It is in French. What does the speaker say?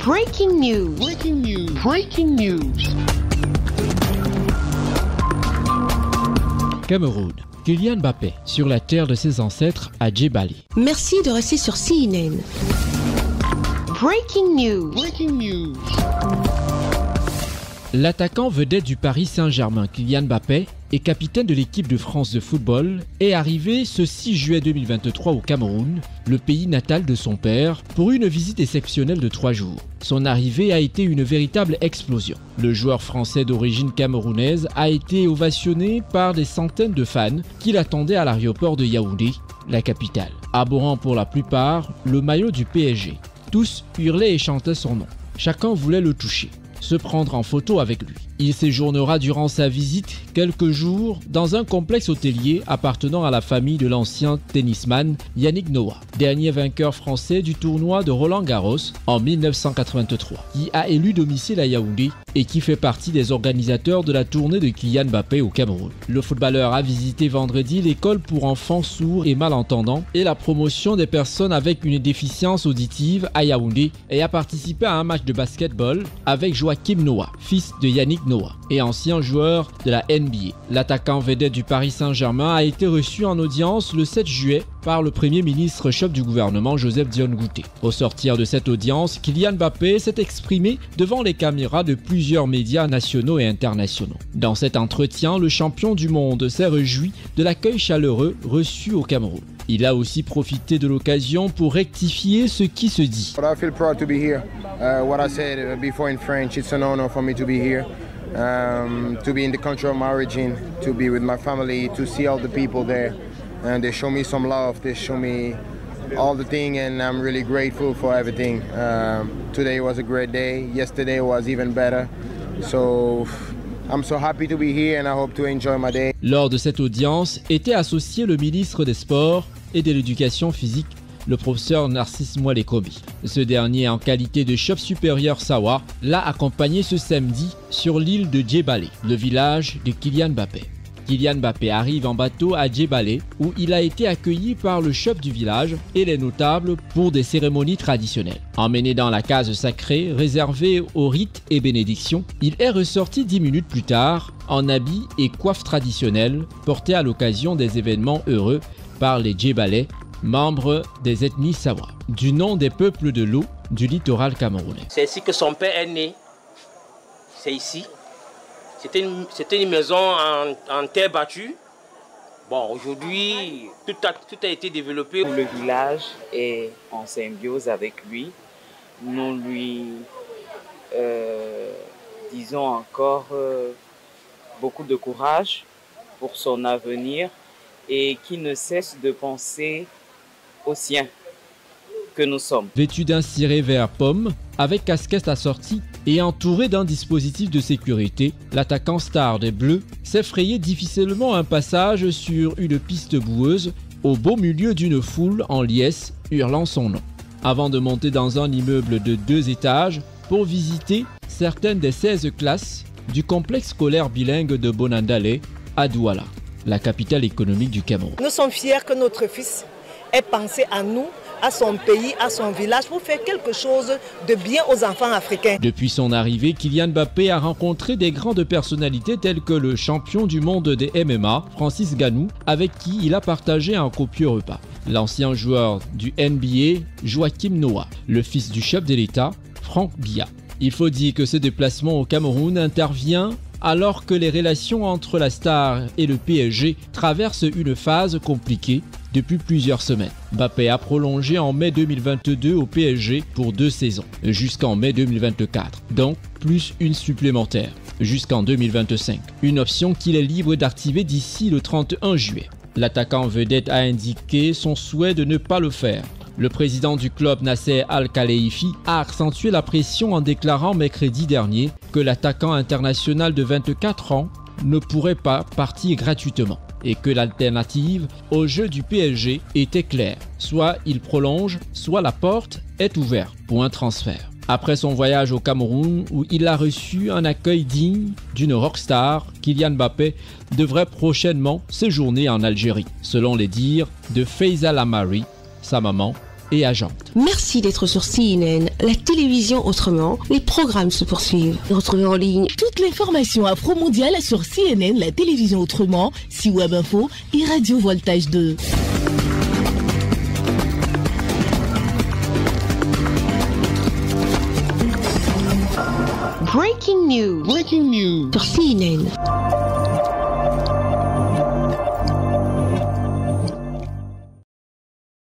Breaking news. Breaking news. Breaking news. Cameroun. Kylian Mbappé sur la terre de ses ancêtres à Djebali. Merci de rester sur CNN. Breaking news. Breaking news. L'attaquant vedette du Paris Saint-Germain, Kylian Mbappé, et capitaine de l'équipe de France de football, est arrivé ce 6 juillet 2023 au Cameroun, le pays natal de son père, pour une visite exceptionnelle de 3 jours. Son arrivée a été une véritable explosion. Le joueur français d'origine camerounaise a été ovationné par des centaines de fans qui l'attendaient à l'aéroport de Yaoundé, la capitale, arborant pour la plupart le maillot du PSG. Tous hurlaient et chantaient son nom. Chacun voulait le toucher, se prendre en photo avec lui. Il séjournera durant sa visite quelques jours dans un complexe hôtelier appartenant à la famille de l'ancien tennisman Yannick Noah, dernier vainqueur français du tournoi de Roland-Garros en 1983, qui a élu domicile à Yaoundé et qui fait partie des organisateurs de la tournée de Kylian Mbappé au Cameroun. Le footballeur a visité vendredi l'école pour enfants sourds et malentendants et la promotion des personnes avec une déficience auditive à Yaoundé et a participé à un match de basketball avec Joachim Noah, fils de Yannick Noah et ancien joueur de la NBA. L'attaquant vedette du Paris Saint-Germain a été reçu en audience le 7 juillet par le premier ministre chef du gouvernement Joseph Dione Ngouté. Au sortir de cette audience, Kylian Mbappé s'est exprimé devant les caméras de plusieurs médias nationaux et internationaux. Dans cet entretien, le champion du monde s'est réjoui de l'accueil chaleureux reçu au Cameroun. Il a aussi profité de l'occasion pour rectifier ce qui se dit. I feel proud to be here. What I said before in French, it's an honor for me to be here. To be in the country of my origin, to be with my family, to see all the people there, and they show me some love, they show me all the things, and I'm really grateful for everything. Today was a great day, yesterday was even better, so I'm so happy to be here and I hope to enjoy my day. Lors de cette audience était associé le ministre des Sports et de l'Éducation physique, le professeur Narcisse Mwalekobi. Ce dernier, en qualité de chef supérieur Sawa, l'a accompagné ce samedi sur l'île de Djebali, le village de Kylian Mbappé. Kylian Mbappé arrive en bateau à Djebali où il a été accueilli par le chef du village et les notables pour des cérémonies traditionnelles. Emmené dans la case sacrée réservée aux rites et bénédictions, il est ressorti 10 minutes plus tard en habits et coiffes traditionnelles portés à l'occasion des événements heureux par les Djebalais, membres des ethnies Sawa, du nom des peuples de l'eau du littoral camerounais. C'est ici que son père est né. C'est ici. C'était une maison en terre battue. Bon, aujourd'hui, tout a été développé. Le village est en symbiose avec lui. Nous lui disons encore beaucoup de courage pour son avenir et qu'il ne cesse de penser aux siens que nous sommes. Vêtu d'un ciré vert pomme, avec casquette assortie et entouré d'un dispositif de sécurité, l'attaquant star des Bleus s'est frayé difficilement un passage sur une piste boueuse au beau milieu d'une foule en liesse hurlant son nom, avant de monter dans un immeuble de 2 étages pour visiter certaines des 16 classes du complexe scolaire bilingue de Bonandale à Douala, la capitale économique du Cameroun. Nous sommes fiers que notre fils ait pensé à nous, à son pays, à son village pour faire quelque chose de bien aux enfants africains. Depuis son arrivée, Kylian Mbappé a rencontré des grandes personnalités telles que le champion du monde des MMA, Francis Ngannou, avec qui il a partagé un copieux repas. L'ancien joueur du NBA, Joachim Noah, le fils du chef de l'État, Franck Biya. Il faut dire que ce déplacement au Cameroun intervient alors que les relations entre la star et le PSG traversent une phase compliquée depuis plusieurs semaines. Mbappé a prolongé en mai 2022 au PSG pour 2 saisons, jusqu'en mai 2024, donc plus une supplémentaire, jusqu'en 2025. Une option qu'il est libre d'activer d'ici le 31 juillet. L'attaquant vedette a indiqué son souhait de ne pas le faire. Le président du club Nasser Al-Khelaifi a accentué la pression en déclarant mercredi dernier que l'attaquant international de 24 ans ne pourrait pas partir gratuitement et que l'alternative au jeu du PSG était claire. Soit il prolonge, soit la porte est ouverte pour un transfert. Après son voyage au Cameroun où il a reçu un accueil digne d'une rockstar, Kylian Mbappé devrait prochainement séjourner en Algérie, selon les dires de Faisal Amari, sa maman et agente. Merci d'être sur CNN, la télévision autrement. Les programmes se poursuivent. Retrouvez en ligne toute l'information afro-mondiale sur CNN, la télévision autrement, C-Web Info et Radio Voltage 2. Breaking news. sur CNN.